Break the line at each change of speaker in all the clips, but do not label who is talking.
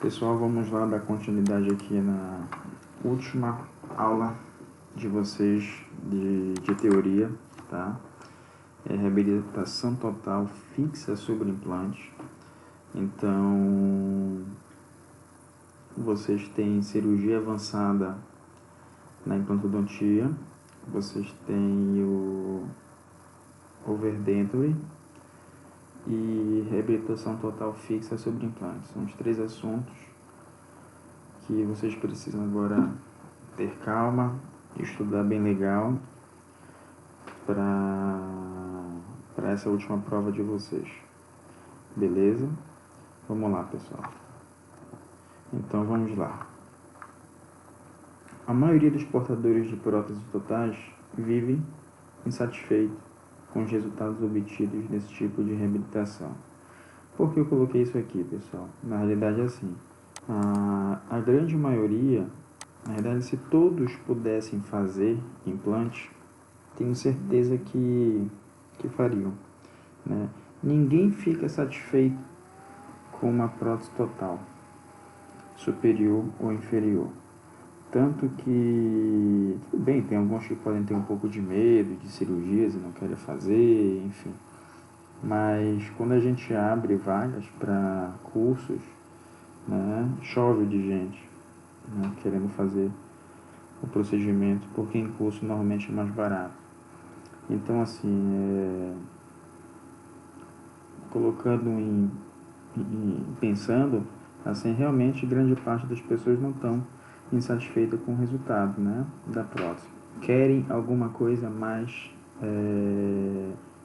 Pessoal, vamos lá dar continuidade aqui na última aula de vocês de teoria, tá? Reabilitação total fixa sobre implante. Então, vocês têm cirurgia avançada na implantodontia, vocês têm o overdenture e reabilitação total fixa sobre implantes. São os três assuntos que vocês precisam agora ter calma, estudar bem legal para essa última prova de vocês. Beleza? Vamos lá, pessoal. Então, vamos lá. A maioria dos portadores de próteses totais vivem insatisfeitos com os resultados obtidos nesse tipo de reabilitação. Por que eu coloquei isso aqui, pessoal? Na realidade é assim, a grande maioria, na realidade, se todos pudessem fazer implante, tenho certeza que fariam, né? Ninguém fica satisfeito com uma prótese total, superior ou inferior. Tanto que, tudo bem, tem alguns que podem ter um pouco de medo de cirurgias e não querem fazer, enfim. Mas quando a gente abre vagas para cursos, né, chove de gente, né, querendo fazer o procedimento, porque em curso normalmente é mais barato. Então, assim, colocando pensando, assim, realmente grande parte das pessoas não estão insatisfeitas com o resultado, né, da prótese. Querem alguma coisa mais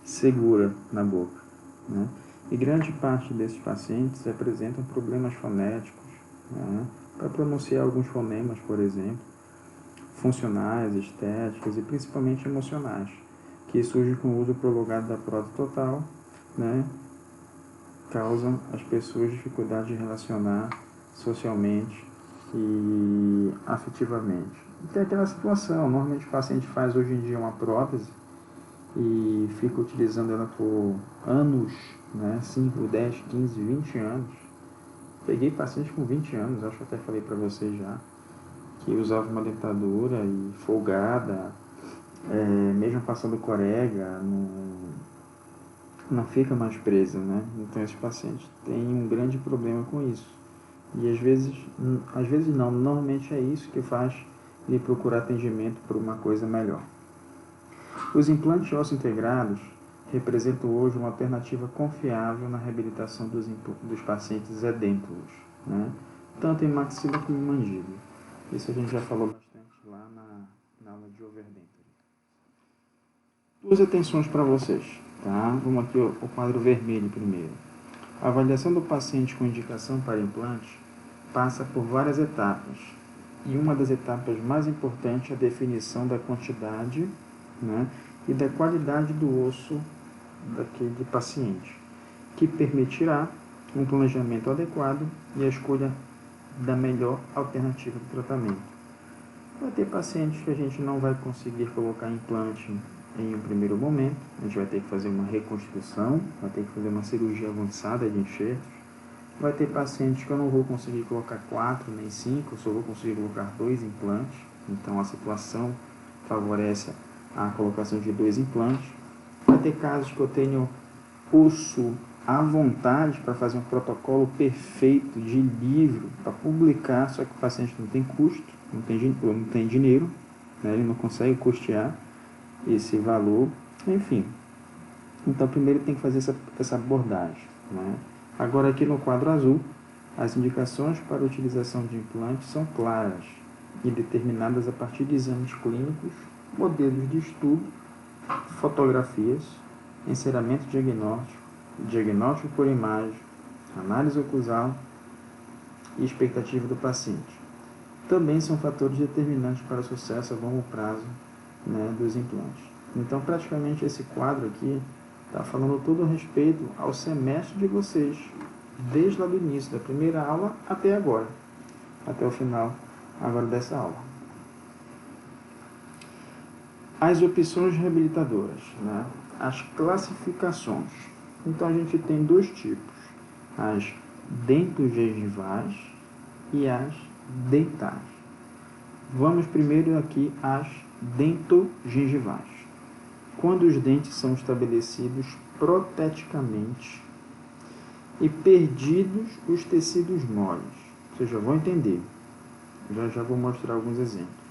segura na boca, né? E grande parte desses pacientes apresentam problemas fonéticos, né, para pronunciar alguns fonemas, por exemplo, funcionais, estéticos e principalmente emocionais, que surgem com o uso prolongado da prótese total, né, causam às pessoas dificuldade de relacionar socialmente e afetivamente. E tem aquela situação, normalmente o paciente faz hoje em dia uma prótese e fica utilizando ela por anos, né, 5, 10, 15, 20 anos. Peguei paciente com 20 anos, acho que até falei para vocês já, que usava uma dentadura e folgada, mesmo passando corega, não fica mais presa, né? Então esse paciente tem um grande problema com isso. E às vezes não, normalmente é isso que faz ele procurar atendimento por uma coisa melhor. Os implantes ósseo integrados representam hoje uma alternativa confiável na reabilitação dos pacientes edêntulos, né? Tanto em maxila como em mandíbula. Isso a gente já falou bastante lá na aula de overdenture. Duas atenções para vocês, tá? Vamos aqui o quadro vermelho primeiro. A avaliação do paciente com indicação para implante passa por várias etapas. E uma das etapas mais importantes é a definição da quantidade, né, e da qualidade do osso daquele paciente, que permitirá um planejamento adequado e a escolha da melhor alternativa de tratamento. Vai ter pacientes que a gente não vai conseguir colocar implante em um primeiro momento, a gente vai ter que fazer uma reconstrução, vai ter que fazer uma cirurgia avançada de enxertos. Vai ter pacientes que eu não vou conseguir colocar 4 nem 5, só vou conseguir colocar 2 implantes, então a situação favorece a colocação de 2 implantes. Vai ter casos que eu tenho osso à vontade para fazer um protocolo perfeito de livro para publicar, só que o paciente não tem custo, não tem dinheiro, né? Ele não consegue custear esse valor, enfim. Então primeiro tem que fazer essa abordagem, né? Agora aqui no quadro azul, as indicações para a utilização de implantes são claras e determinadas a partir de exames clínicos, modelos de estudo, fotografias, enceramento diagnóstico, diagnóstico por imagem, análise oclusal e expectativa do paciente. Também são fatores determinantes para o sucesso a longo prazo, né, dos implantes. Então, praticamente esse quadro aqui está falando tudo a respeito ao semestre de vocês, desde lá do início da primeira aula até agora, até o final agora dessa aula. As opções reabilitadoras, né? As classificações. Então a gente tem dois tipos: as dentogengivais e as dentais. Vamos primeiro aqui às dentogengivais. Quando os dentes são estabelecidos proteticamente e perdidos os tecidos moles. Vocês já vão entender. Já vou mostrar alguns exemplos.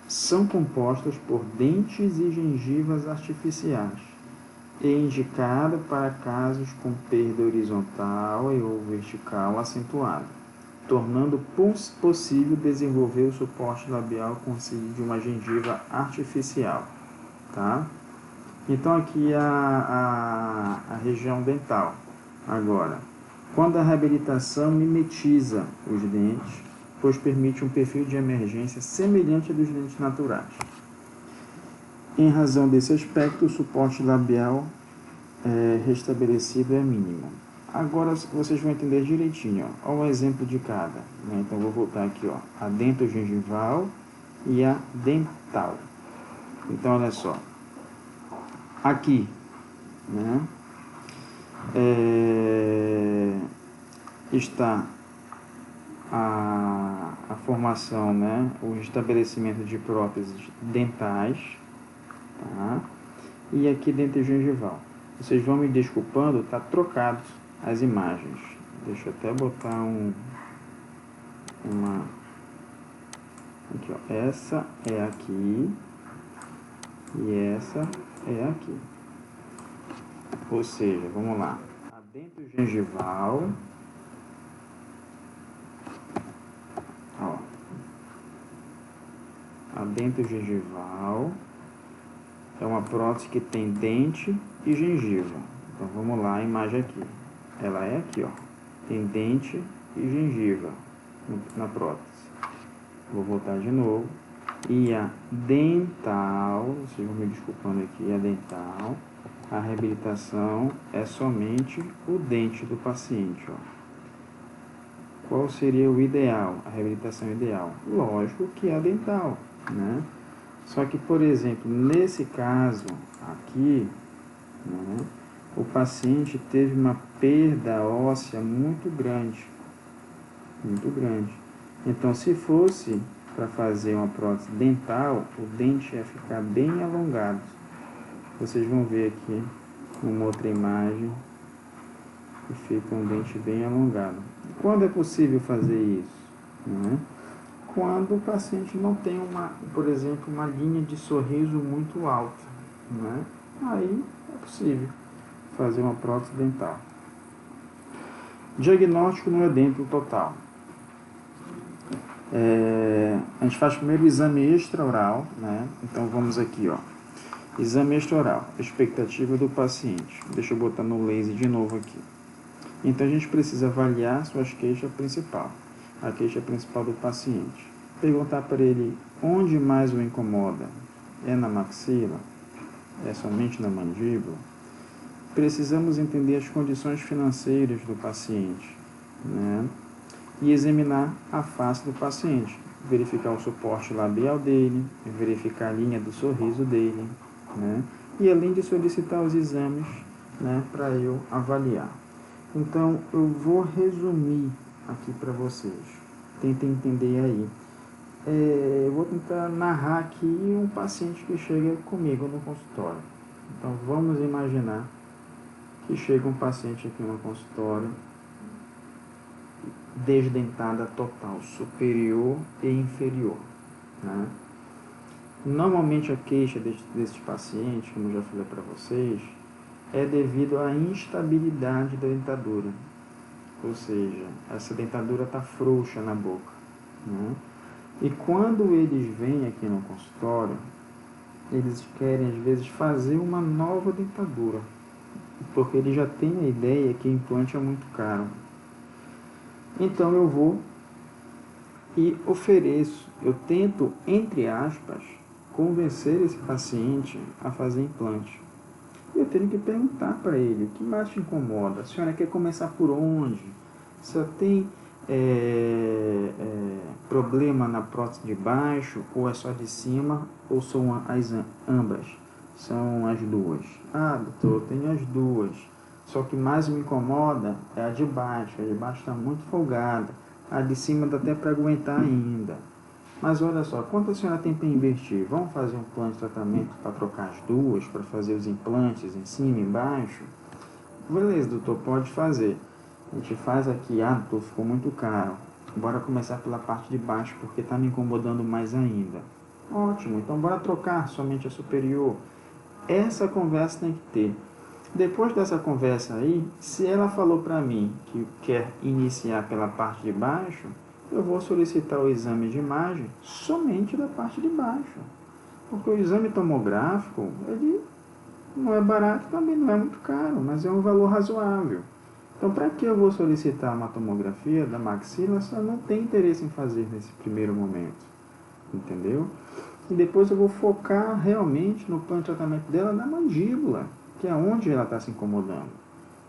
São compostas por dentes e gengivas artificiais e indicado para casos com perda horizontal e ou vertical acentuada, tornando possível desenvolver o suporte labial com auxílio de uma gengiva artificial. Tá? Então aqui a região dental. Agora, quando a reabilitação mimetiza os dentes, pois permite um perfil de emergência semelhante ao dos dentes naturais. Em razão desse aspecto, o suporte labial restabelecido é mínimo. Agora vocês vão entender direitinho. Olha um exemplo de cada. Né? Então vou voltar aqui, a dentogengival e a dental. Então olha só. Aqui, né, está a formação, né, o estabelecimento de próteses dentais, tá? E aqui dentogengival. Vocês vão me desculpando, tá trocado as imagens. Deixa eu até botar aqui, essa é aqui e essa é aqui. Ou seja, vamos lá. A dentogengival, a dentogengival é uma prótese que tem dente e gengiva. Então vamos lá, a imagem aqui. Ela é aqui, tem dente e gengiva na prótese. Vou voltar de novo. E a dental, vocês vão me desculpando aqui, a dental, a reabilitação é somente o dente do paciente. Qual seria o ideal, a reabilitação ideal? Lógico que é a dental, né? Só que, por exemplo, nesse caso aqui, né, o paciente teve uma perda óssea muito grande. Muito grande. Então, se fosse para fazer uma prótese dental, o dente ia ficar bem alongado. Vocês vão ver aqui uma outra imagem que fica um dente bem alongado. Quando é possível fazer isso? Né? Quando o paciente não tem, por exemplo, uma linha de sorriso muito alta. Né? Aí é possível fazer uma prótese dental. Diagnóstico no edêmplo total. A gente faz primeiro o exame extraoral, né? Então vamos aqui, exame extraoral, expectativa do paciente. Deixa eu botar no laser de novo aqui. Então a gente precisa avaliar suas queixas principal, a queixa principal do paciente. Perguntar para ele onde mais o incomoda. É na maxila? É somente na mandíbula? Precisamos entender as condições financeiras do paciente, né? E examinar a face do paciente, verificar o suporte labial dele, verificar a linha do sorriso dele, né? E além de solicitar os exames, né, para eu avaliar. Então, eu vou resumir aqui para vocês, tentem entender aí. Eu vou tentar narrar aqui um paciente que chega comigo no consultório. Então, vamos imaginar que chega um paciente aqui no consultório desdentada total, superior e inferior. Né? Normalmente a queixa desse paciente, como eu já falei para vocês, é devido à instabilidade da dentadura. Ou seja, essa dentadura está frouxa na boca. Né? E quando eles vêm aqui no consultório, eles querem às vezes fazer uma nova dentadura, porque eles já têm a ideia que implante é muito caro. Então eu vou e ofereço, eu tento, entre aspas, convencer esse paciente a fazer implante. Eu tenho que perguntar para ele, o que mais te incomoda? A senhora quer começar por onde? Você tem problema na prótese de baixo, ou é só de cima, ou são ambas? São as duas. Ah, doutor, eu tenho as duas. Só que mais me incomoda é a de baixo está muito folgada, a de cima dá até para aguentar ainda. Mas olha só, quanto a senhora tem para investir? Vamos fazer um plano de tratamento para trocar as duas, para fazer os implantes em cima e embaixo? Beleza, doutor, pode fazer. A gente faz aqui, doutor, ficou muito caro. Bora começar pela parte de baixo, porque está me incomodando mais ainda. Ótimo, então bora trocar somente a superior. Essa conversa tem que ter. Depois dessa conversa aí, se ela falou para mim que quer iniciar pela parte de baixo, eu vou solicitar o exame de imagem somente da parte de baixo. Porque o exame tomográfico, ele não é barato, também não é muito caro, mas é um valor razoável. Então, para que eu vou solicitar uma tomografia da maxila se eu não tenho interesse em fazer nesse primeiro momento? Entendeu? E depois eu vou focar realmente no plano de tratamento dela na mandíbula, que é onde ela está se incomodando.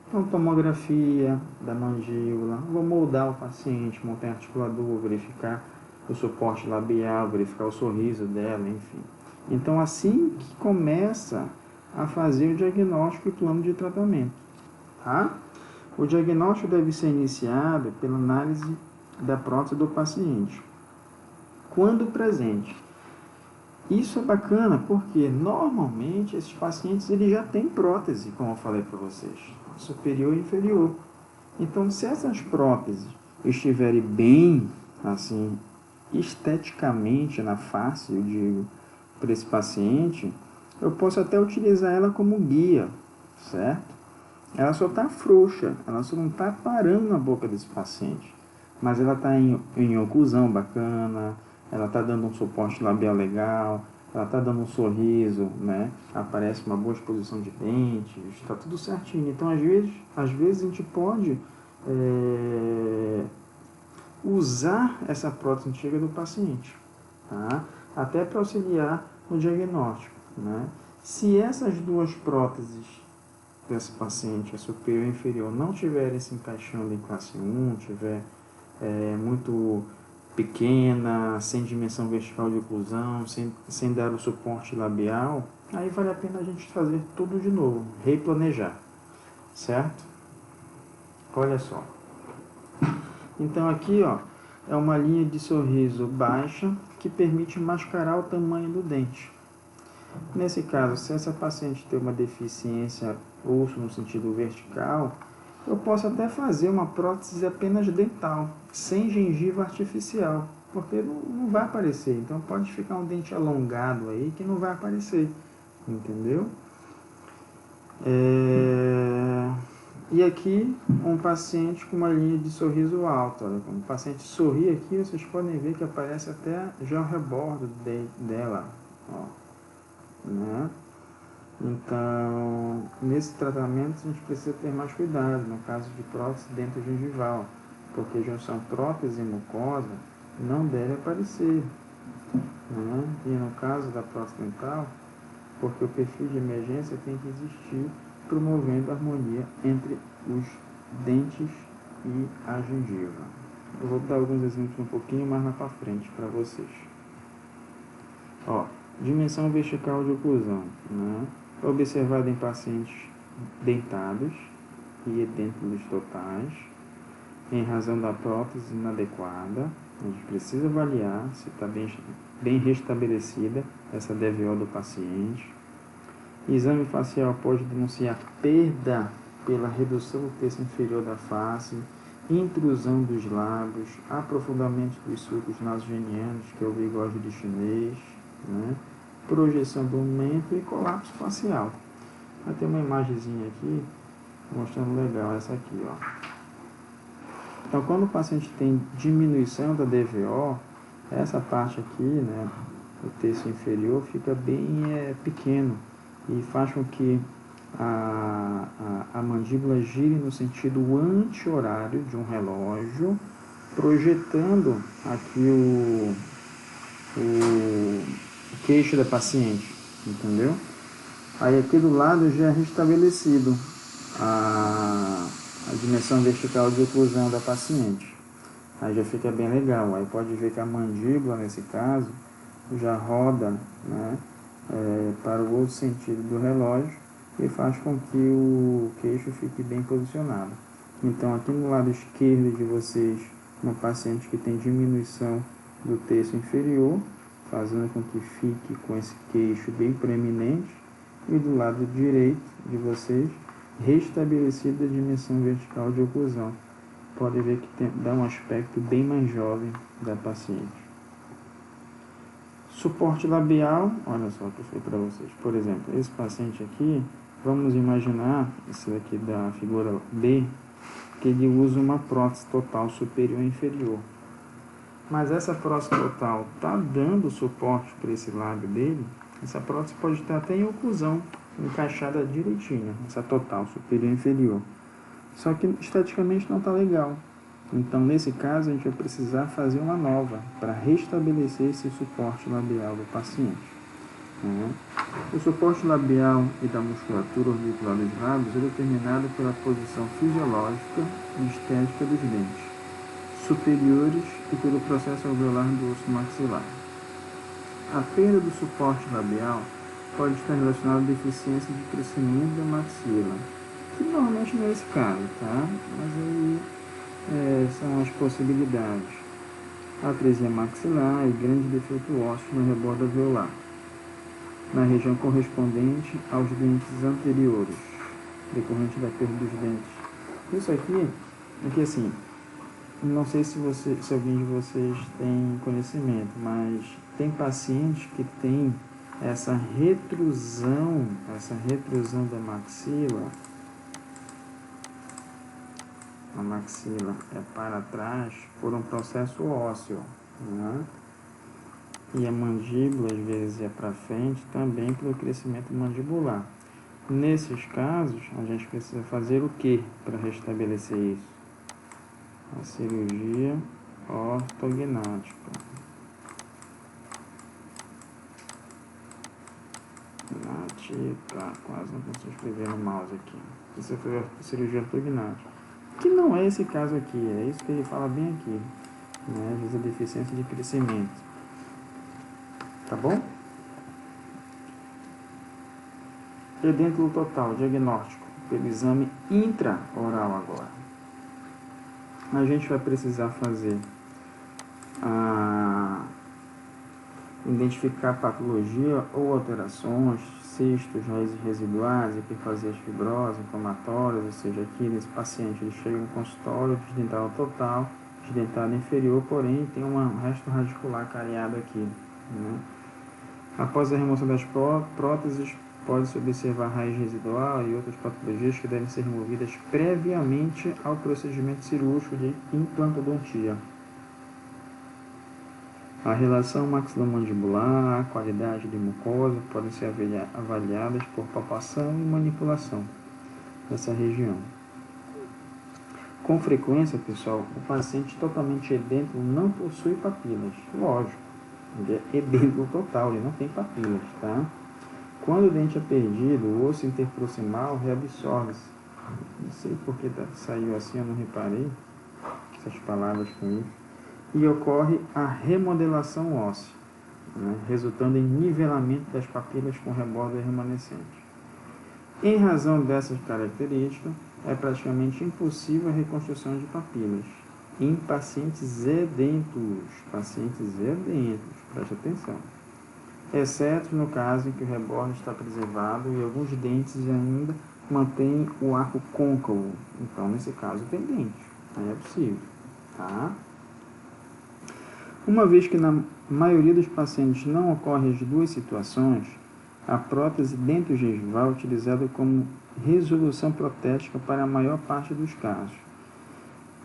Então, tomografia da mandíbula, vou moldar o paciente, montar articulador, verificar o suporte labial, verificar o sorriso dela, enfim. Então, assim que começa a fazer o diagnóstico e plano de tratamento, tá? O diagnóstico deve ser iniciado pela análise da prótese do paciente, quando presente. Isso é bacana porque normalmente esses pacientes eles já têm prótese, como eu falei para vocês, superior e inferior. Então, se essas próteses estiverem bem, assim, esteticamente na face, eu digo, para esse paciente, eu posso até utilizar ela como guia, certo? Ela só está frouxa, ela só não está parando na boca desse paciente. Mas ela está em oclusão bacana, ela está dando um suporte labial legal, ela está dando um sorriso, né? Aparece uma boa exposição de dentes, está tudo certinho. Então, às vezes a gente pode usar essa prótese antiga do paciente, tá? Até para auxiliar no diagnóstico, né? Se essas duas próteses desse paciente, a superior e a inferior, não estiverem se encaixando em classe 1, tiver muito pequena, sem dimensão vertical de oclusão, sem dar o suporte labial, aí vale a pena a gente fazer tudo de novo, replanejar, certo? Olha só. Então aqui, ó, é uma linha de sorriso baixa que permite mascarar o tamanho do dente. Nesse caso, se essa paciente tem uma deficiência osso no sentido vertical, eu posso até fazer uma prótese apenas dental, sem gengiva artificial, porque não vai aparecer. Então pode ficar um dente alongado aí que não vai aparecer, entendeu? E aqui um paciente com uma linha de sorriso alto. Olha, quando o paciente sorri aqui, vocês podem ver que aparece até já o rebordo dela, ó, né? Então, nesse tratamento a gente precisa ter mais cuidado, no caso de prótese dentogengival, porque junção prótese e mucosa não deve aparecer, né? E no caso da prótese dental, porque o perfil de emergência tem que existir, promovendo a harmonia entre os dentes e a gengiva. Eu vou dar alguns exemplos um pouquinho mais lá para frente para vocês. Ó, dimensão vertical de oclusão, né? Observada em pacientes dentados e edêntulos totais, em razão da prótese inadequada. A gente precisa avaliar se está bem restabelecida essa DVO do paciente. Exame facial pode denunciar perda pela redução do terço inferior da face, intrusão dos lábios, aprofundamento dos sulcos nasogenianos, que é o bigode de chinês, né? Projeção do aumento e colapso facial. Vai ter uma imagenzinha aqui mostrando legal essa aqui, ó. Então, quando o paciente tem diminuição da DVO, essa parte aqui, né, o terço inferior fica bem pequeno e faz com que a mandíbula gire no sentido anti-horário de um relógio, projetando aqui o queixo da paciente, entendeu? Aí aqui do lado já é restabelecido a dimensão vertical de oclusão da paciente. Aí já fica bem legal. Aí pode ver que a mandíbula, nesse caso, já roda, né, para o outro sentido do relógio, e faz com que o queixo fique bem posicionado. Então, aqui no lado esquerdo de vocês, uma paciente que tem diminuição do terço inferior, fazendo com que fique com esse queixo bem proeminente, e do lado direito de vocês, restabelecida a dimensão vertical de oclusão. Pode ver que dá um aspecto bem mais jovem da paciente. Suporte labial, olha só o que eu falei para vocês. Por exemplo, esse paciente aqui, vamos imaginar, esse daqui da figura B, que ele usa uma prótese total superior e inferior. Mas essa prótese total está dando suporte para esse lábio dele. Essa prótese pode estar até em oclusão, encaixada direitinho, essa total superior e inferior. Só que esteticamente não está legal. Então, nesse caso, a gente vai precisar fazer uma nova para restabelecer esse suporte labial do paciente. O suporte labial e da musculatura orbicular dos lábios é determinado pela posição fisiológica e estética dos dentes superiores e pelo processo alveolar do osso maxilar. A perda do suporte labial pode estar relacionada à deficiência de crescimento da maxila, que normalmente não é esse caso, tá? Mas aí são as possibilidades. Atresia maxilar e grande defeito ósseo no rebordo alveolar, na região correspondente aos dentes anteriores, decorrente da perda dos dentes. Isso aqui assim, não sei se alguém de vocês tem conhecimento, mas tem pacientes que tem essa retrusão da maxila. A maxila é para trás por um processo ósseo, né? E a mandíbula às vezes é para frente também pelo crescimento mandibular. Nesses casos, a gente precisa fazer o que para restabelecer isso? A cirurgia ortognática. Quase não consigo escrever no mouse aqui. Isso foi a cirurgia ortognática. Que não é esse caso aqui, é isso que ele fala bem aqui, né? Às vezes a deficiência de crescimento. Tá bom? Edêntulo total, diagnóstico, pelo exame intraoral agora. A gente vai precisar fazer identificar patologia ou alterações, cistos, raízes residuais, hiperplasias fibrosas, inflamatórias, ou seja, aqui nesse paciente ele chega no consultório, desdentado total, desdentado inferior, porém tem um resto radicular cariado aqui, né? Após a remoção das próteses, pode-se observar raiz residual e outras patologias que devem ser removidas previamente ao procedimento cirúrgico de implantodontia. A relação maxilomandibular, a qualidade de mucosa podem ser avaliadas por palpação e manipulação dessa região. Com frequência, pessoal, o paciente totalmente edêntulo não possui papilas. Lógico, ele é edêntulo total, ele não tem papilas, tá? Quando o dente é perdido, o osso interproximal reabsorve-se. Não sei porque saiu assim, eu não reparei essas palavras com isso. E ocorre a remodelação óssea, né, resultando em nivelamento das papilas com rebordo remanescente. Em razão dessas características, é praticamente impossível a reconstrução de papilas em pacientes edêntulos, preste atenção, exceto no caso em que o rebordo está preservado e alguns dentes ainda mantêm o arco côncavo. Então, nesse caso, tem dente, aí é possível, tá? Uma vez que na maioria dos pacientes não ocorrem as duas situações, a prótese dentogengival é utilizada como resolução protética para a maior parte dos casos.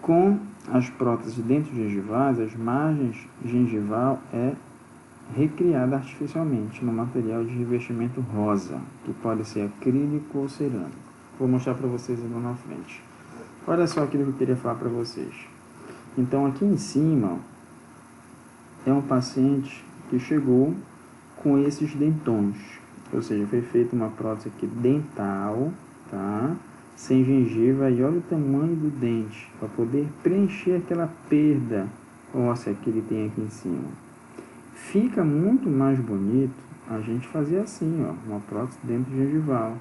Com as próteses dentogengivais, as margens gengival é recriada artificialmente no material de revestimento rosa, que pode ser acrílico ou cerâmico. Vou mostrar para vocês lá na frente. Olha só aquilo que eu queria falar para vocês. Então, aqui em cima, é um paciente que chegou com esses dentões, ou seja, foi feita uma prótese aqui dental, tá? Sem gengiva, e olha o tamanho do dente, para poder preencher aquela perda óssea que ele tem aqui em cima. Fica muito mais bonito a gente fazer assim, ó, uma prótese dentogengival,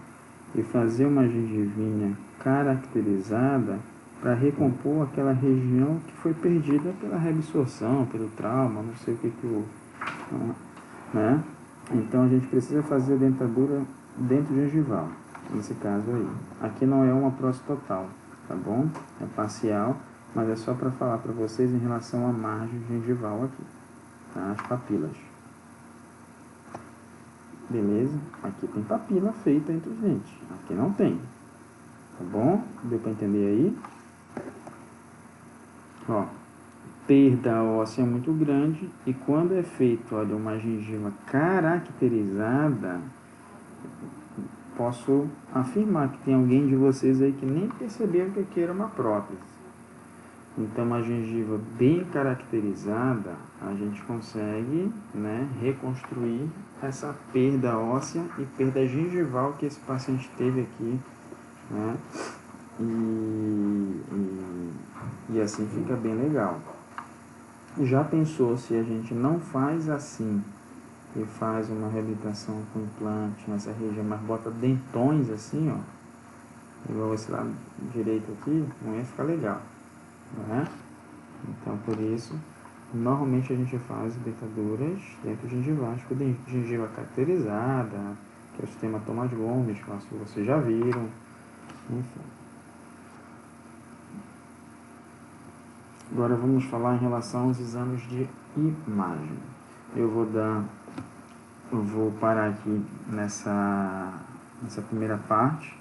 e fazer uma gengivinha caracterizada para recompor aquela região que foi perdida pela reabsorção, pelo trauma, não sei o que o... né? Então a gente precisa fazer a dentadura dentro gengival, nesse caso aí. Aqui não é uma prótese total, tá bom? É parcial, mas é só para falar para vocês em relação à margem gengival aqui, tá? As papilas. Beleza? Aqui tem papila feita entre os dentes, aqui não tem, tá bom? Deu para entender aí? Ó, perda óssea muito grande e quando é feito, olha, uma gengiva caracterizada, posso afirmar que tem alguém de vocês aí que nem percebeu que era uma prótese. Então, uma gengiva bem caracterizada, a gente consegue, né, reconstruir essa perda óssea e perda gengival que esse paciente teve aqui, né, e assim fica bem legal. Já pensou se a gente não faz assim e faz uma reabilitação com implante nessa região, mas bota dentões assim, ó, igual esse lado direito aqui, não ia ficar legal, né? Então, por isso, normalmente a gente faz dentaduras dentro gengivais, com gengiva caracterizada, que é o sistema Thomas Gomes, que vocês já viram, enfim. Agora vamos falar em relação aos exames de imagem. Eu vou parar aqui nessa primeira parte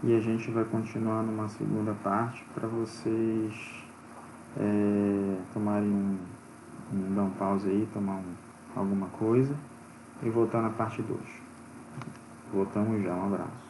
e a gente vai continuar numa segunda parte para vocês tomarem dar um pause aí, tomar alguma coisa e voltar na parte 2. Voltamos já, um abraço.